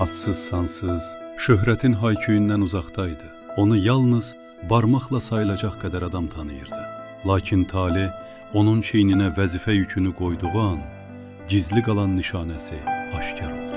Adsız sansız, şöhrətin hayküyündən uzaqdaydı. Onu yalnız barmaqla sayılacaq qədər adam tanıyırdı. Lakin tale onun çiyninə vəzifə yükünü qoyduğu an, gizli qalan nişanəsi aşkar oldu.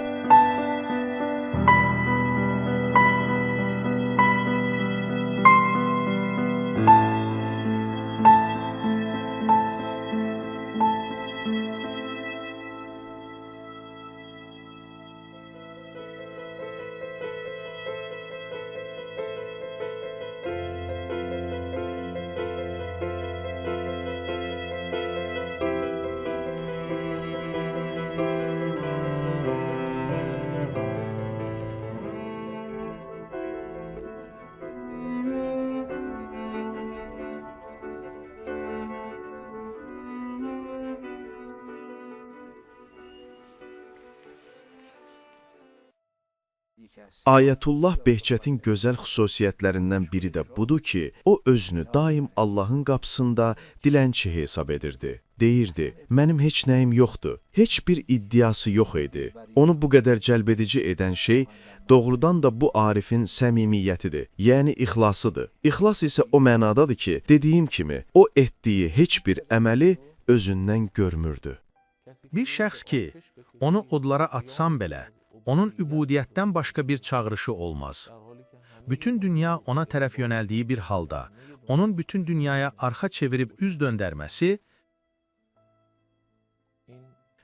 Ayətullah Behçətin gözəl xüsusiyyətlərindən biri də budur ki, o özünü daim Allahın qapısında dilənçi hesab edirdi. Deyirdi, mənim heç nəyim yoxdur, heç bir iddiası yox idi. Onu bu qədər cəlbedici edən şey doğrudan da bu arifin səmimiyyətidir, yəni ixlasıdır. İxlas isə o mənadadır ki, dediyim kimi, o etdiyi heç bir əməli özündən görmürdü. Bir şəxs ki, onu odlara atsam belə, onun übudiyyətdən başqa bir çağırışı olmaz. Bütün dünya ona tərəf yönəldiyi bir halda, onun bütün dünyaya arxa çevirib üz döndərməsi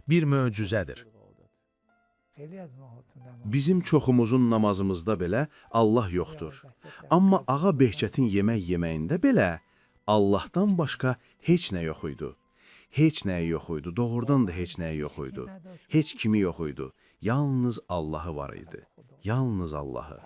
bir möcüzədir. Bizim çoxumuzun namazımızda belə Allah yoxdur. Amma Ağa Behçətin yemək yeməyində belə Allahdan başqa heç nə yox idi. Heç nəyi yox idi, doğrudan da heç nəyi yox idi. Heç kimi yox idi. Yalnız Allahı var idi. Yalnız Allahı.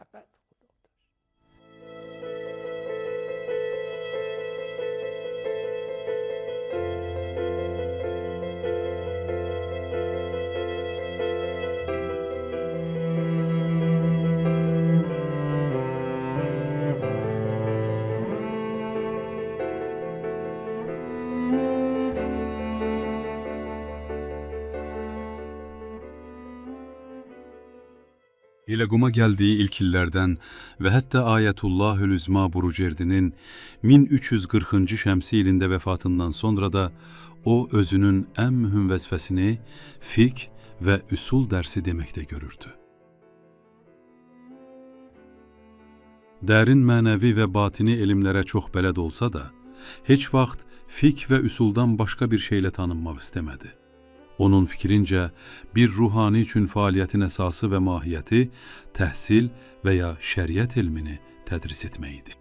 İləquma gəldiyi ilk illərdən və hətta Ayətullahül-Üzma Burucerdinin 1340-cı şəmsi ilində vəfatından sonra da o özünün ən mühüm vəzifəsini fiqh və üsul dərsi deməkdə görürdü. Dərin mənəvi və batini elmlərə çox bələd olsa da, heç vaxt fiqh və üsuldan başqa bir şeylə tanınmaq istəmədi. Onun fikrincə, bir ruhani üçün fəaliyyətin əsası və mahiyyəti təhsil və ya şəriət elmini tədris etmək idi.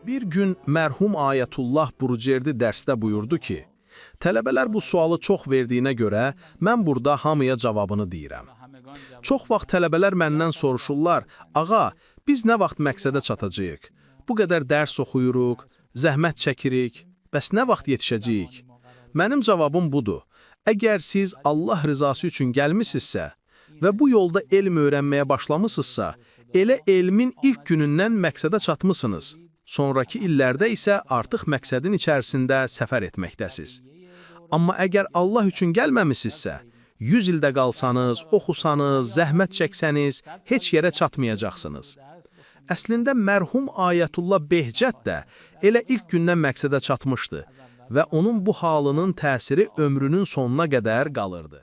Bir gün mərhum Ayətullah Burucerdi dərsdə buyurdu ki, tələbələr bu sualı çox verdiyinə görə mən burada hamıya cavabını deyirəm. Çox vaxt tələbələr məndən soruşurlar, ağa, biz nə vaxt məqsədə çatacağıq? Bu qədər dərs oxuyuruq, zəhmət çəkirik, bəs nə vaxt yetişəcəyik? Mənim cavabım budur. Əgər siz Allah rızası üçün gəlmisinizsə və bu yolda elm öyrənməyə başlamısınızsa, elə elmin ilk günündən məqsədə çatmısınız. Sonraki illərdə isə artıq məqsədin içərisində səfər etməkdəsiz. Amma əgər Allah üçün gəlməmisinizsə, 100 ildə qalsanız, oxusanız, zəhmət çəksəniz, heç yerə çatmayacaqsınız. Əslində, mərhum Ayətullah Behçət də elə ilk gündən məqsədə çatmışdı və onun bu halının təsiri ömrünün sonuna qədər qalırdı.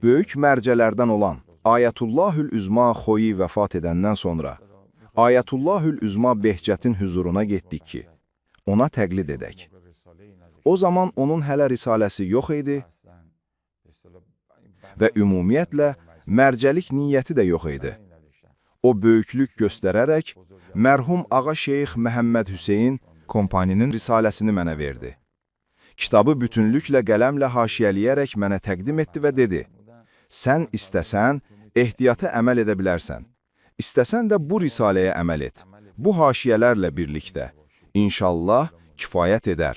Böyük mərcələrdən olan Ayətullahül-Üzma Xoyi vəfat edəndən sonra Ayətullahül-Üzma Behçətin hüzuruna getdik ki, ona təqlid edək. O zaman onun hələ risaləsi yox idi və ümumiyyətlə mərcəlik niyyəti də yox idi. O böyüklük göstərərək mərhum Ağa Şeyx Məhəmməd Hüseyin kompaninin risaləsini mənə verdi. Kitabı bütünlüklə qələmlə haşiyələyərək mənə təqdim etdi və dedi, sən istəsən, ehtiyata əməl edə bilərsən. İstəsən də bu risaləyə əməl et. Bu haşiyələrlə birlikdə. İnşallah kifayət edər.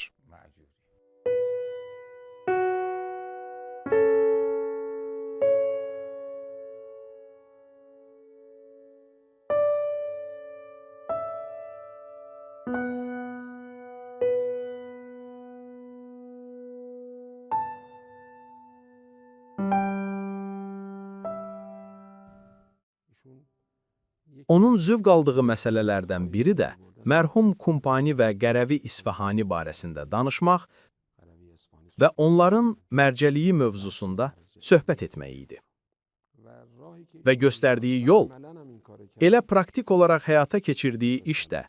Onun zövq aldığı məsələlərdən biri də mərhum Kumpani və Qərəvi İsfahani barəsində danışmaq və onların mərcəliyi mövzusunda söhbət etmək idi. Və göstərdiyi yol, elə praktik olaraq həyata keçirdiyi iş də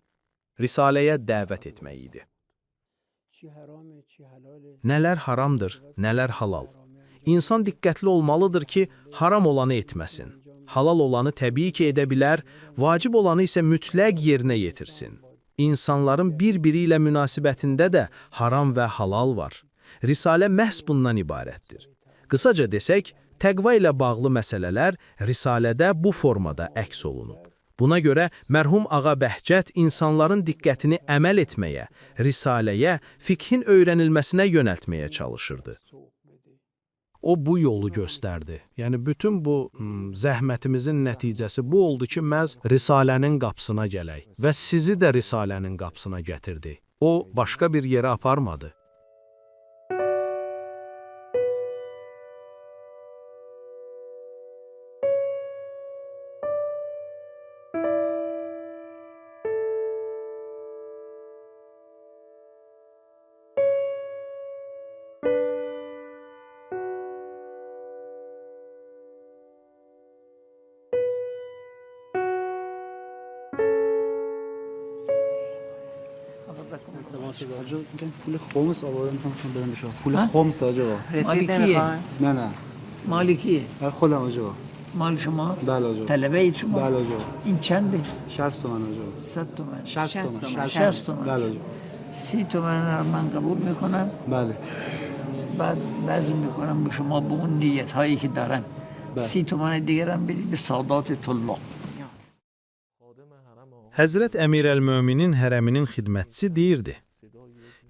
Risaləyə dəvət etmək idi. Nələr haramdır, nələr halal. İnsan diqqətli olmalıdır ki, haram olanı etməsin. Halal olanı təbii ki edə bilər, vacib olanı isə mütləq yerinə yetirsin. İnsanların bir-biri ilə münasibətində də haram və halal var. Risalə məhz bundan ibarətdir. Qısaca desək, təqva ilə bağlı məsələlər Risalədə bu formada əks olunub. Buna görə mərhum Ağa Bəhcət insanların diqqətini əməl etməyə, Risaləyə, fiqhin öyrənilməsinə yönəltməyə çalışırdı. O bu yolu göstərdi. Yəni, bütün bu zəhmətimizin nəticəsi bu oldu ki, məhz Risalənin qapısına gələk və sizi də Risalənin qapısına gətirdi. O, başqa bir yerə aparmadı. آجا میگن پول خمس آوردن میخوام برم بشم پول خمس آجا رسید نمیخوای؟ نه نه مالی کیه؟ خودم آجا مال شما؟ بله آجا طلبه اید شما؟ بله آجا این چنده؟ 60 تومن آجا 100 تومن 60 تومن 60 تومن بله آجا 30 تومن رو من قبول میکنم بله بعد بذل میکنم به شما به اون نیت هایی که دارم 30 تومن دیگر هم بدید به سادات طلاب. Həzrət Əmirəl-Möminin hərəminin xidmətçisi deyirdi.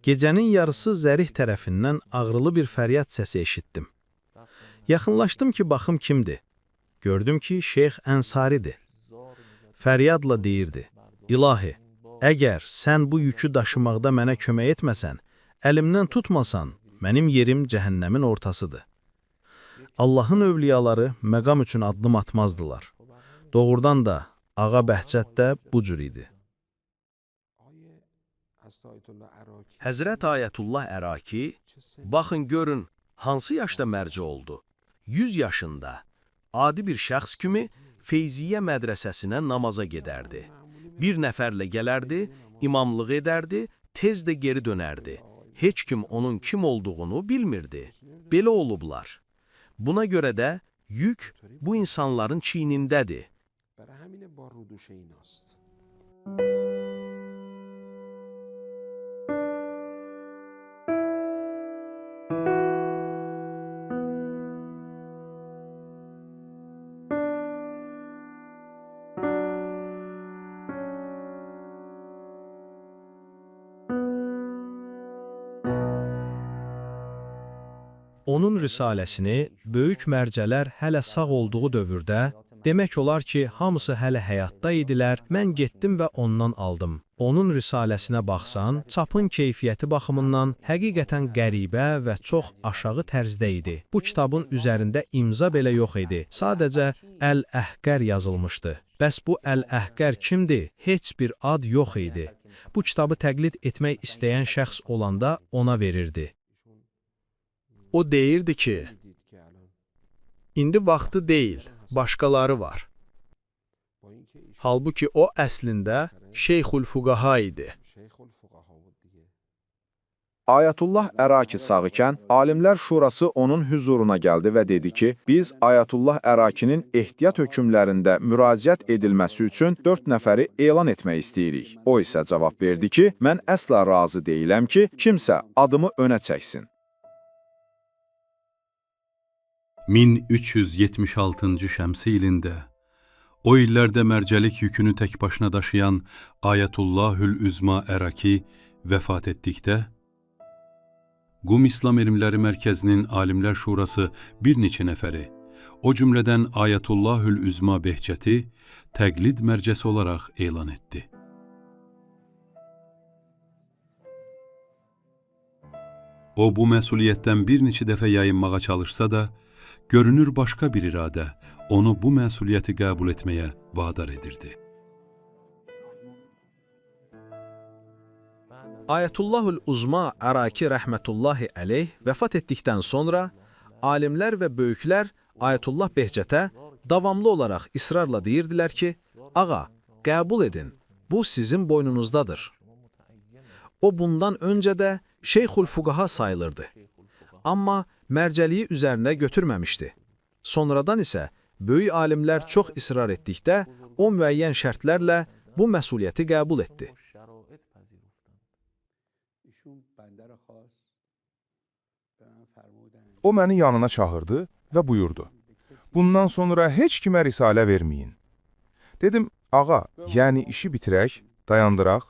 Gecənin yarısı Zərih tərəfindən ağrılı bir fəryad səsi eşitdim. Yaxınlaşdım ki, baxım kimdir. Gördüm ki, Şeyx Ənsaridir. Fəryadla deyirdi, İlahi, əgər sən bu yükü daşımaqda mənə kömək etməsən, əlimdən tutmasan, mənim yerim cəhənnəmin ortasıdır. Allahın övliyaları məqam üçün addım atmazdılar. Doğrudan da Ağa Bəhcət də bu cür idi. Həzrət Ayətullah Əraki, baxın görün, hansı yaşda mərci oldu? 100 yaşında, adi bir şəxs kimi Feyziyyə mədrəsəsinə namaza gedərdi. Bir nəfərlə gələrdi, imamlıq edərdi, tez də geri dönərdi. Heç kim onun kim olduğunu bilmirdi. Belə olublar. Buna görə də yük bu insanların çiynindədir. Onun risaləsini böyük mərcələr hələ sağ olduğu dövrdə, demək olar ki, hamısı hələ həyatda idilər, mən getdim və ondan aldım. Onun risaləsinə baxsan, çapın keyfiyyəti baxımından həqiqətən qəribə və çox aşağı tərzdə idi. Bu kitabın üzərində imza belə yox idi, sadəcə Əl-Əhqər yazılmışdı. Bəs bu Əl-Əhqər kimdir? Heç bir ad yox idi. Bu kitabı təqlid etmək istəyən şəxs olanda ona verirdi. O deyirdi ki, indi vaxtı deyil, başqaları var. Halbuki o əslində Şeyxül Fuqaha idi. Ayətullah Əraki sağ ikən, Alimlər Şurası onun hüzuruna gəldi və dedi ki, biz Ayətullah Ərakinin ehtiyat hökmlərində müraciət edilməsi üçün 4 nəfəri elan etmək istəyirik. O isə cavab verdi ki, mən əsla razı deyiləm ki, kimsə adımı önə çəksin. 1376-cı şəmsi ilində, o illərdə mərcəlik yükünü tək başına daşıyan Ayətullahül Üzma Əraki vəfat etdikdə, Qum İslam Elmləri Mərkəzinin Alimlər Şurası bir neçə nəfəri, o cümlədən Ayətullahül Üzma Behçəti təqlid mərcəsi olaraq elan etdi. O, bu məsuliyyətdən bir neçə dəfə yayınmağa çalışsa da, görünür başqa bir iradə onu bu məsuliyyəti qəbul etməyə vadar edirdi. Ayetullahul Uzma Əraki rəhmətullahi əleyh vəfat etdikdən sonra alimlər və böyüklər Ayətullah Behcətə davamlı olaraq israrla deyirdilər ki, ağa, qəbul edin, bu sizin boynunuzdadır. O bundan öncə də Şeyxul Fuqaha sayılırdı. Amma mərcəliyi üzərinə götürməmişdi. Sonradan isə böyük alimlər çox israr etdikdə o müəyyən şərtlərlə bu məsuliyyəti qəbul etdi. O məni yanına çağırdı və buyurdu. Bundan sonra heç kimə risalə verməyin. Dedim, ağa, yəni işi bitirək, dayandıraq.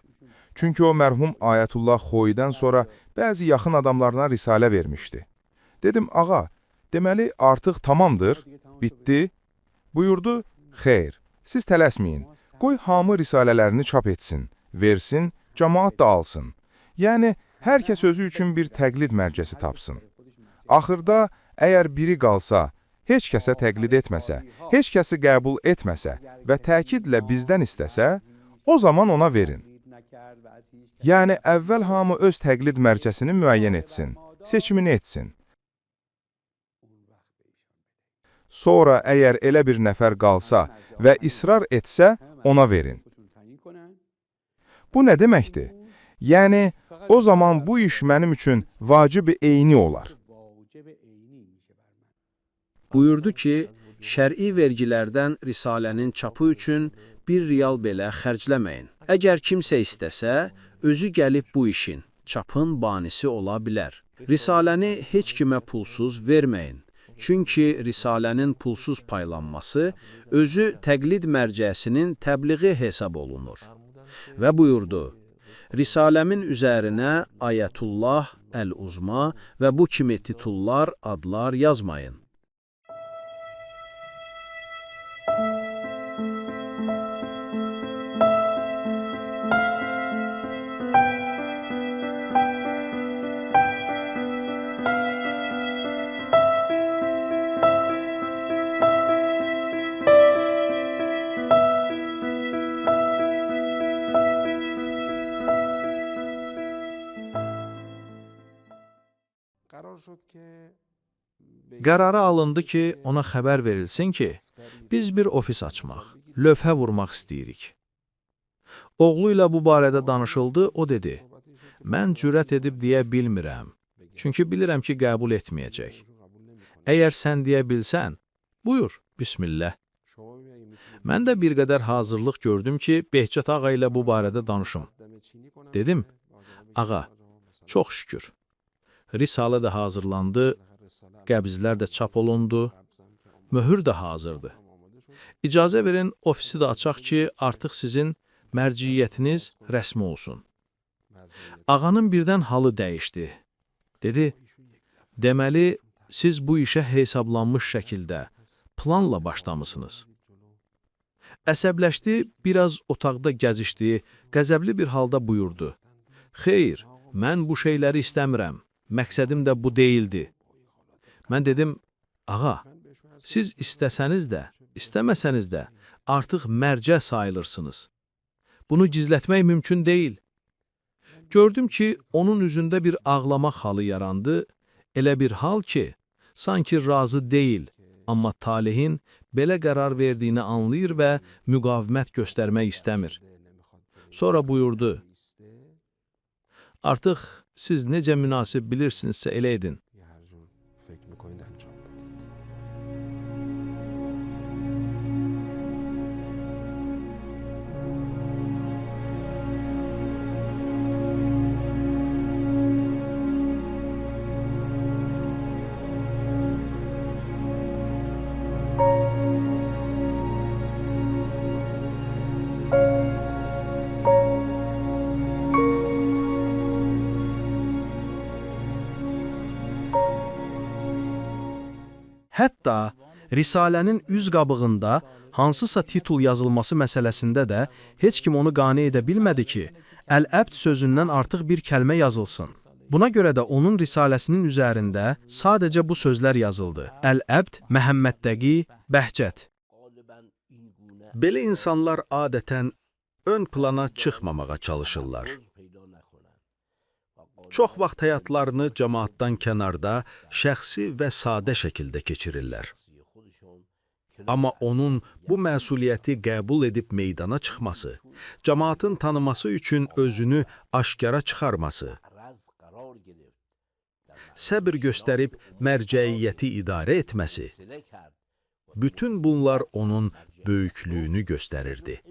Çünki o mərhum Ayətullah Xoyidən sonra bəzi yaxın adamlarına risalə vermişdi. Dedim, ağa, deməli artıq tamamdır, bitdi. Buyurdu, xeyr, siz tələsməyin, qoy hamı risalələrini çap etsin, versin, cəmaat da alsın. Yəni, hər kəs özü üçün bir təqlid mərcəsi tapsın. Axırda, əgər biri qalsa, heç kəsə təqlid etməsə, heç kəsi qəbul etməsə və təkidlə bizdən istəsə, o zaman ona verin. Yəni, əvvəl hamı öz təqlid mərcəsini müəyyən etsin, seçimini etsin. Sonra əgər elə bir nəfər qalsa və israr etsə, ona verin. Bu nə deməkdir? Yəni, o zaman bu iş mənim üçün vacib-i eyni olar. Buyurdu ki, şər'i vergilərdən risalənin çapı üçün 1 riyal belə xərcləməyin. Əgər kimsə istəsə, özü gəlib bu işin, çapın banisi ola bilər. Risaləni heç kimə pulsuz verməyin. Çünki risalənin pulsuz paylanması özü təqlid mərcəsinin təbliği hesab olunur. Və buyurdu, risaləmin üzərinə Ayətullah Əl-Uzma və bu kimi titullar, adlar yazmayın. Qərarı alındı ki, ona xəbər verilsin ki, biz bir ofis açmaq, lövhə vurmaq istəyirik. Oğlu ilə bu barədə danışıldı, o dedi, mən cürət edib deyə bilmirəm, çünki bilirəm ki, qəbul etməyəcək. Əgər sən deyə bilsən, buyur, bismillah. Mən də bir qədər hazırlıq gördüm ki, Behçət ağa ilə bu barədə danışım. Dedim, ağa, çox şükür. Risalə də hazırlandı, qəbizlər də çap olundu, möhür də hazırdır. İcazə verin, ofisi də açaq ki, artıq sizin mərciyyətiniz rəsmi olsun. Ağanın birdən halı dəyişdi. Dedi, deməli, siz bu işə hesablanmış şəkildə, planla başlamısınız. Əsəbləşdi, biraz otaqda gəzişdi, qəzəbli bir halda buyurdu. Xeyr, mən bu şeyləri istəmirəm, məqsədim də bu deyildi. Mən dedim, ağa, siz istəsəniz də, istəməsəniz də artıq mərcə sayılırsınız. Bunu gizlətmək mümkün deyil. Gördüm ki, onun üzündə bir ağlamaq halı yarandı, elə bir hal ki, sanki razı deyil, amma talihin belə qərar verdiyini anlayır və müqavimət göstərmək istəmir. Sonra buyurdu, artıq siz necə münasib bilirsinizsə elə edin. Hətta Risalənin üz qabığında hansısa titul yazılması məsələsində də heç kim onu qane edə bilmədi ki, Əl-Əbd sözündən artıq bir kəlmə yazılsın. Buna görə də onun risaləsinin üzərində sadəcə bu sözlər yazıldı. Əl-Əbd, Məhəmməddəqi, Bəhcət. Belə insanlar adətən ön plana çıxmamağa çalışırlar. Çox vaxt həyatlarını cəmaatdan kənarda, şəxsi və sadə şəkildə keçirirlər. Amma onun bu məsuliyyəti qəbul edib meydana çıxması, cəmaatın tanıması üçün özünü aşkara çıxarması, səbr göstərib mərcəiyyəti idarə etməsi, bütün bunlar onun böyüklüyünü göstərirdi.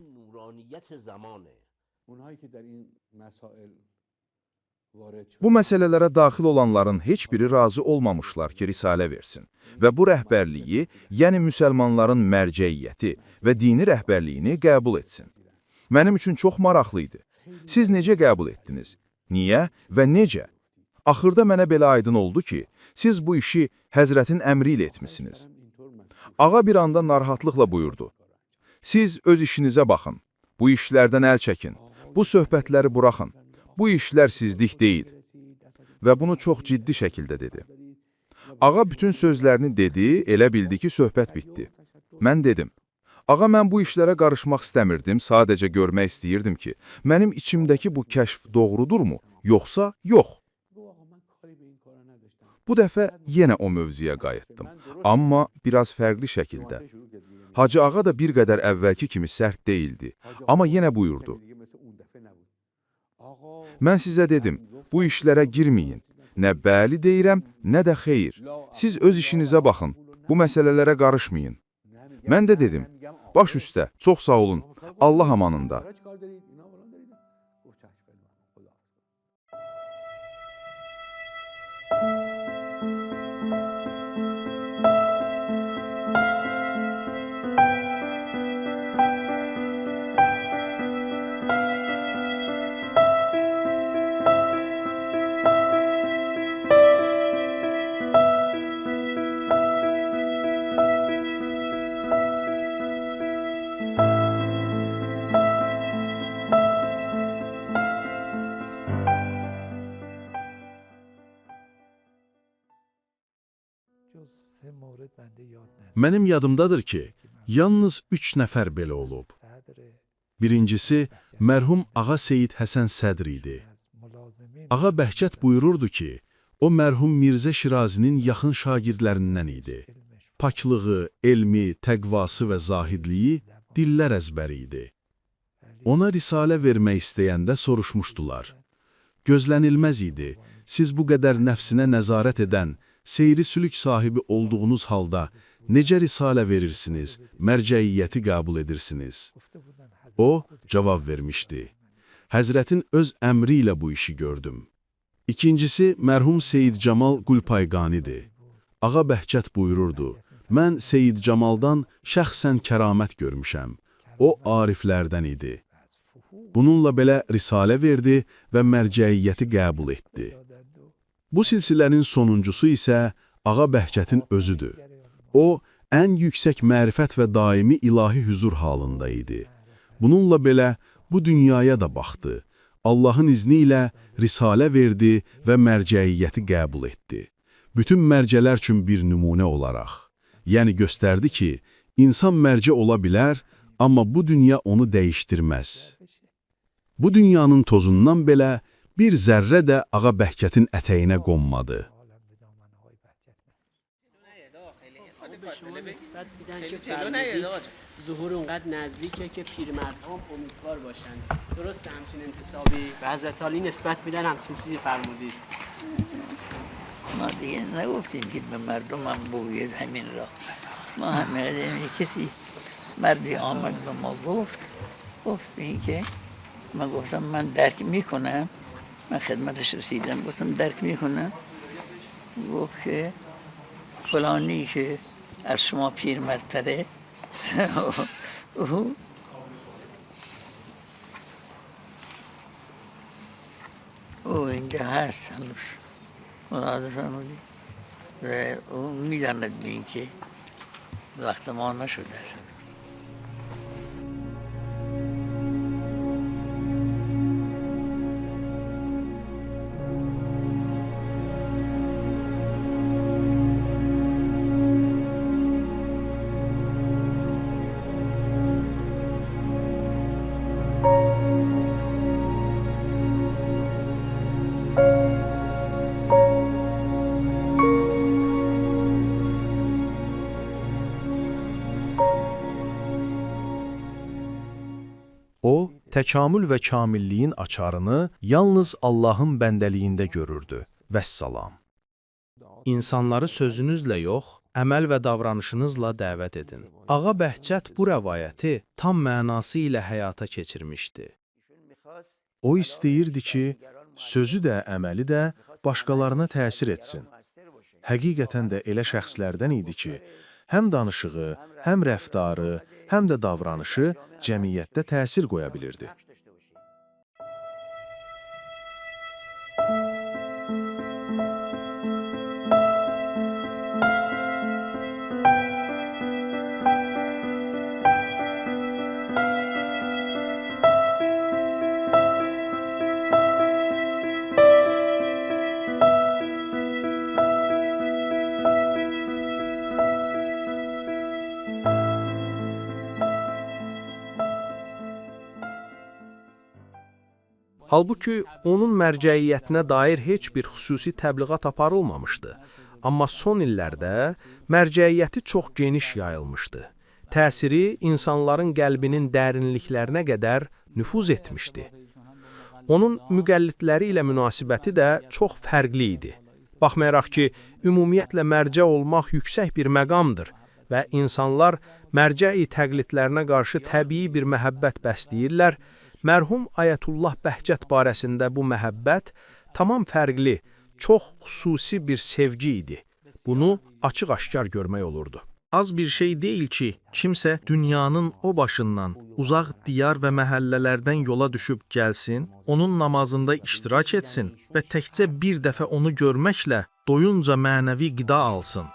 Bu məsələlərə daxil olanların heç biri razı olmamışlar ki, risalə versin və bu rəhbərliyi, yəni müsəlmanların mərcəiyyəti və dini rəhbərliyini qəbul etsin. Mənim üçün çox maraqlı idi. Siz necə qəbul etdiniz? Niyə və necə? Axırda mənə belə aydın oldu ki, siz bu işi Həzrətin əmri ilə etmisiniz. Ağa bir anda narahatlıqla buyurdu. Siz öz işinizə baxın, bu işlərdən əl çəkin, bu söhbətləri buraxın. Bu işlər sizlik deyil və bunu çox ciddi şəkildə dedi. Ağa bütün sözlərini dedi, elə bildi ki, söhbət bitdi. Mən dedim, ağa mən bu işlərə qarışmaq istəmirdim, sadəcə görmək istəyirdim ki, mənim içimdəki bu kəşf doğrudurmu, yoxsa yox. Bu dəfə yenə o mövzuya qayıtdım, amma biraz fərqli şəkildə. Hacı ağa da bir qədər əvvəlki kimi sərt deyildi, amma yenə buyurdu. Mən sizə dedim, bu işlərə girməyin. Nə bəli deyirəm, nə də xeyir. Siz öz işinizə baxın, bu məsələlərə qarışmayın. Mən də dedim, baş üstə, çox sağ olun, Allah amanında. Mənim yadımdadır ki, yalnız 3 nəfər belə olub. Birincisi, mərhum Ağa Seyid Həsən Sədr idi. Ağa Bəhçət buyururdu ki, o mərhum Mirzə Şirazinin yaxın şagirdlərindən idi. Paklığı, elmi, təqvası və zahidliyi dillər əzbəri idi. Ona risalə vermək istəyəndə soruşmuşdular. Gözlənilməz idi, siz bu qədər nəfsinə nəzarət edən, seyri sülük sahibi olduğunuz halda necə risalə verirsiniz, mərcəiyyəti qəbul edirsiniz? O cavab vermişdi. Həzrətin öz əmri ilə bu işi gördüm. İkincisi, mərhum Seyid Camal Qulpayqanidir. Ağa Bəhçət buyururdu, mən Seyid Camaldan şəxsən kəramət görmüşəm. O, ariflərdən idi. Bununla belə risalə verdi və mərcəiyyəti qəbul etdi. Bu silsilənin sonuncusu isə Ağa Bəhçətin özüdür. O, ən yüksək mərifət və daimi ilahi hüzur halında idi. Bununla belə bu dünyaya da baxdı. Allahın izni ilə risalə verdi və mərcəiyyəti qəbul etdi. Bütün mərcələr üçün bir nümunə olaraq. Yəni göstərdi ki, insan mərcə ola bilər, amma bu dünya onu dəyişdirməz. Bu dünyanın tozundan belə bir zərrə də Ağa Bəhçətin ətəyinə qonmadı. ظهور اونقدر نزدیکه که پیرمردها امیدوار باشن. درسته همچین انتصابی به حضرت علی نسبت میدن همچین چیزی فرمودید. ما دیگه نگفتیم که به مردم هم بگوید همین را. ما همین کسی مردی آمد به ما گفت به این که من گفتم من درک میکنم، من خدمتش رسیدم گفتم درک میکنم. گفت که فلانی که از شما پیرمردتره او اینجا هست هنوز ملاحظه فرمودی و او میداند به این که وقت ما نشده اصلا. O, təkamül və kamilliyin açarını yalnız Allahın bəndəliyində görürdü. Vəssalam. İnsanları sözünüzlə yox, əməl və davranışınızla dəvət edin. Ağa Bəhcət bu rəvayəti tam mənası ilə həyata keçirmişdi. O istəyirdi ki, sözü də, əməli də başqalarına təsir etsin. Həqiqətən də elə şəxslərdən idi ki, həm danışığı, həm rəftarı, həm də davranışı cəmiyyətdə təsir qoya bilirdi. Halbuki onun mərcəiyyətinə dair heç bir xüsusi təbliğat aparılmamışdı. Amma son illərdə mərcəiyyəti çox geniş yayılmışdı. Təsiri insanların qəlbinin dərinliklərinə qədər nüfuz etmişdi. Onun müqəllidləri ilə münasibəti də çox fərqli idi. Baxmayaraq ki, ümumiyyətlə mərcə olmaq yüksək bir məqamdır və insanlar mərcəi təqlidlərinə qarşı təbii bir məhəbbət bəsləyirlər. Mərhum Ayətullah Bəhcət barəsində bu məhəbbət tamam fərqli, çox xüsusi bir sevgi idi. Bunu açıq-aşkar görmək olurdu. Az bir şey deyil ki, kimsə dünyanın o başından, uzaq diyar və məhəllələrdən yola düşüb gəlsin, onun namazında iştirak etsin və təkcə bir dəfə onu görməklə doyunca mənəvi qida alsın.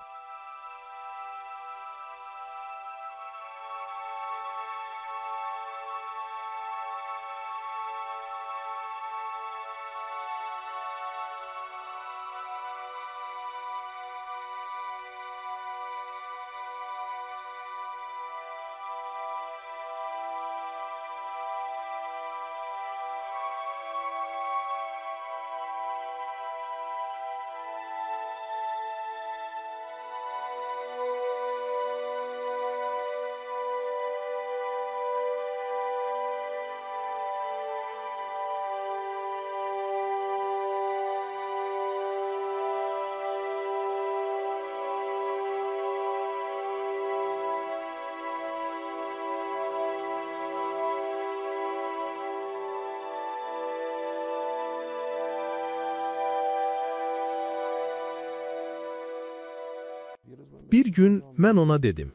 Bir gün mən ona dedim,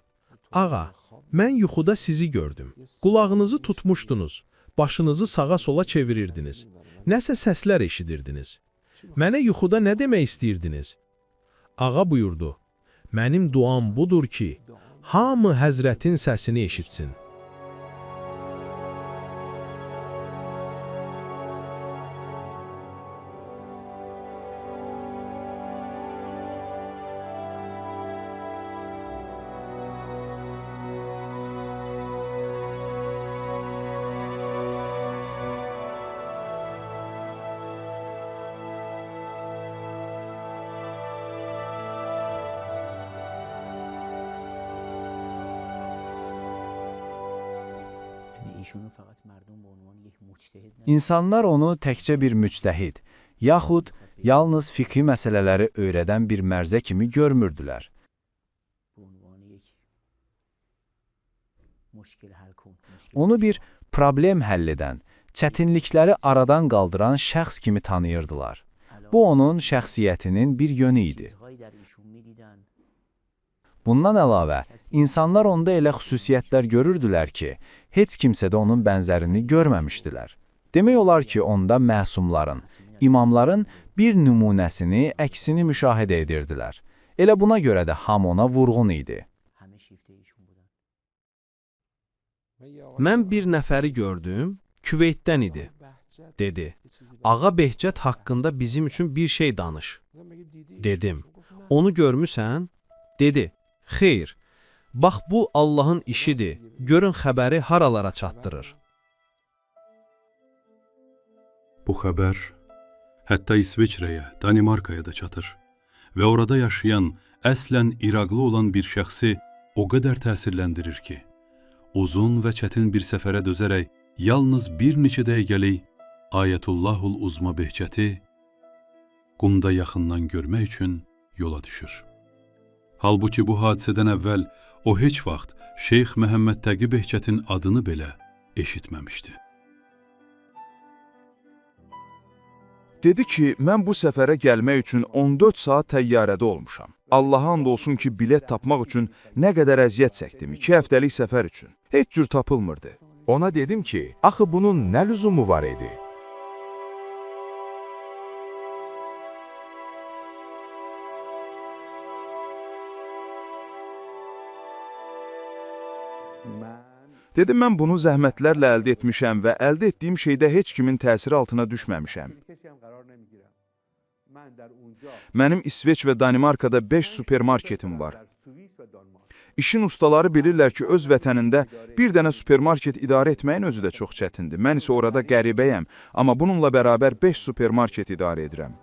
ağa, mən yuxuda sizi gördüm. Qulağınızı tutmuşdunuz, başınızı sağa sola çevirirdiniz. Nəsə səslər eşidirdiniz. Mənə yuxuda nə demək istəyirdiniz? Ağa buyurdu, mənim duam budur ki, hamı Həzrətin səsini eşitsin. İnsanlar onu təkcə bir müctəhid, yaxud yalnız fiqhi məsələləri öyrədən bir mərzə kimi görmürdülər. Onu bir problem həll edən, çətinlikləri aradan qaldıran şəxs kimi tanıyırdılar. Bu onun şəxsiyyətinin bir yönü idi. Bundan əlavə, insanlar onda elə xüsusiyyətlər görürdülər ki, heç kimsə də onun bənzərini görməmişdilər. Demək olar ki, onda məsumların, imamların bir nümunəsini, əksini müşahidə edirdilər. Elə buna görə də hamı ona vurğun idi. Mən bir nəfəri gördüm, Küveytdən idi, dedi. Ağa Bəhcət haqqında bizim üçün bir şey danış. Dedim, onu görmüsən? Dedi, xeyr, bax bu Allahın işidir, görün xəbəri haralara çatdırır. Bu xəbər hətta İsveçrəyə, Danimarkaya da çatır və orada yaşayan, əslən İraqlı olan bir şəxsi o qədər təsirləndirir ki, uzun və çətin bir səfərə dözərək yalnız bir neçə dəqiqəlik Ayətullahul Uzma Behçəti qumda yaxından görmək üçün yola düşür. Halbuki bu hadisədən əvvəl o heç vaxt Şeyx Məhəmməd Təqi Behçətin adını belə eşitməmişdi. Dedi ki, mən bu səfərə gəlmək üçün 14 saat təyyarədə olmuşam. Allaha and olsun ki, bilet tapmaq üçün nə qədər əziyyət çəkdim 2 həftəlik səfər üçün. Heç cür tapılmırdı. Ona dedim ki, axı bunun nə lüzumu var idi? Dedim, mən bunu zəhmətlərlə əldə etmişəm və əldə etdiyim şeydə heç kimin təsiri altına düşməmişəm. Mənim İsveç və Danimarkada 5 supermarketim var. İşin ustaları bilirlər ki, öz vətənində bir dənə supermarket idarə etməyin özü də çox çətindir. Mən isə orada qəribəyəm, amma bununla bərabər 5 supermarket idarə edirəm.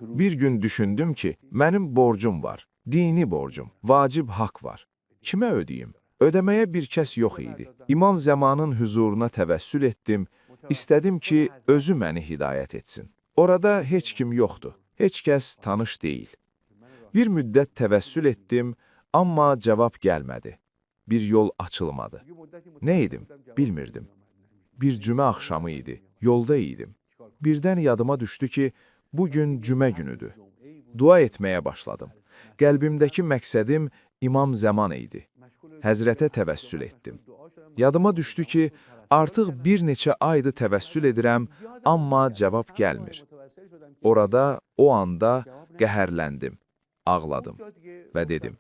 Bir gün düşündüm ki, mənim borcum var, dini borcum, vacib haqq var. Kimə ödəyim? Ödəməyə bir kəs yox idi. İmam Zəmanın hüzuruna təvəssül etdim, istədim ki, özü məni hidayət etsin. Orada heç kim yoxdur, heç kəs tanış deyil. Bir müddət təvəssül etdim, amma cavab gəlmədi. Bir yol açılmadı. Nə edim? Bilmirdim. Bir cümə axşamı idi, yolda idim. Birdən yadıma düşdü ki, bugün cümə günüdür. Dua etməyə başladım. Qəlbimdəki məqsədim İmam Zəman idi. Həzrətə təvəssül etdim. Yadıma düşdü ki, artıq bir neçə aydır təvəssül edirəm, amma cavab gəlmir. Orada, o anda qəhərləndim, ağladım və dedim,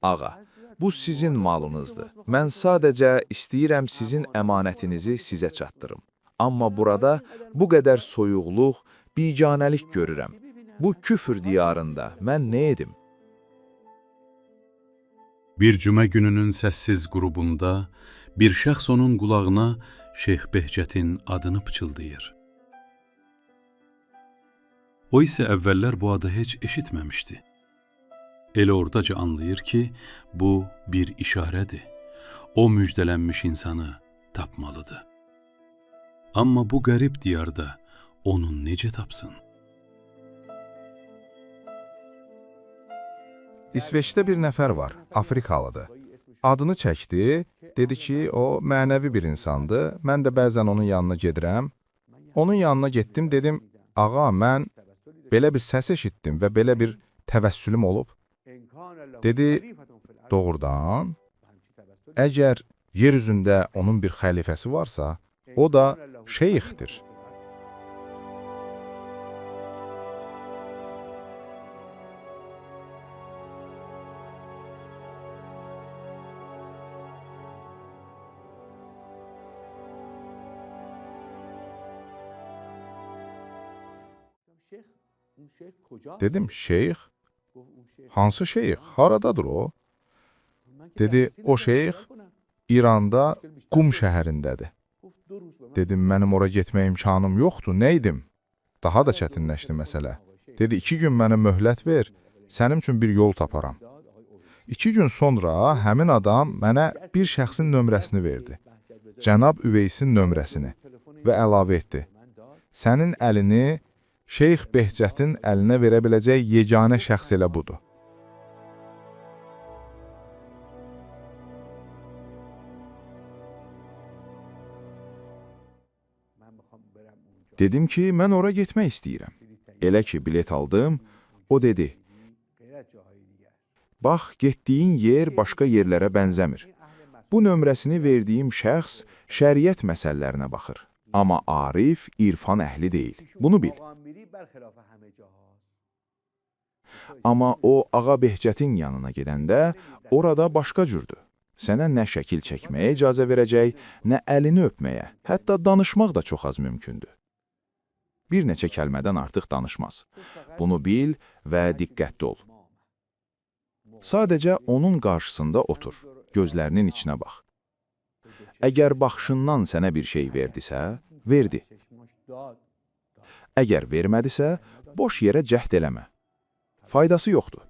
ağa, bu sizin malınızdır. Mən sadəcə istəyirəm sizin əmanətinizi sizə çatdırım. Amma burada bu qədər soyuqluq, biganəlik görürəm. Bu küfür diyarında mən nə edim? Bir cümə gününün səssiz qrubunda bir şəxs onun qulağına Şeyx Behçətin adını pıçıldayır. O isə əvvəllər bu adı heç eşitməmişdi. Elə ordaca anlayır ki, bu bir işarədir. O müjdələnmiş insanı tapmalıdır. Amma bu qərib diyarda onu necə tapsın? İsveçdə bir nəfər var, Afrikalıdır. Adını çəkdi, dedi ki, o mənəvi bir insandır. Mən də bəzən onun yanına gedirəm. Onun yanına getdim, dedim, ağa, mən belə bir səs eşitdim və belə bir təvəssülüm olub. Dedi, doğrudan, əgər yer üzündə onun bir xəlifəsi varsa, o da şeyxdir. Dedim, şeyx? Hansı şeyx? Haradadır o? Dedi, o şeyx İranda Qum şəhərindədir. Dedim, mənim ora getmək imkanım yoxdur, nə edim? Daha da çətinləşdi məsələ. Dedi, 2 gün mənə möhlət ver, sənin üçün bir yol taparam. 2 gün sonra həmin adam mənə bir şəxsin nömrəsini verdi. Cənab Üveysin nömrəsini və əlavə etdi. Sənin əlini Şeyx Behçətin əlinə verə biləcək yeganə şəxs elə budur. Dedim ki, mən ora getmək istəyirəm. Elə ki, bilet aldım, o dedi, bax, getdiyin yer başqa yerlərə bənzəmir. Bu nömrəsini verdiyim şəxs şəriət məsələlərinə baxır. Amma arif, irfan əhli deyil. Bunu bil. Amma o, Ağa Behçətin yanına gedəndə, orada başqa cürdür. Sənə nə şəkil çəkməyə icazə verəcək, nə əlini öpməyə, hətta danışmaq da çox az mümkündür. Bir neçə kəlmədən artıq danışmaz. Bunu bil və diqqətli ol. Sadəcə onun qarşısında otur, gözlərinin içinə bax. Əgər baxışından sənə bir şey verdisə, verdi. Əgər vermədisə, boş yerə cəhd eləmə. Faydası yoxdur.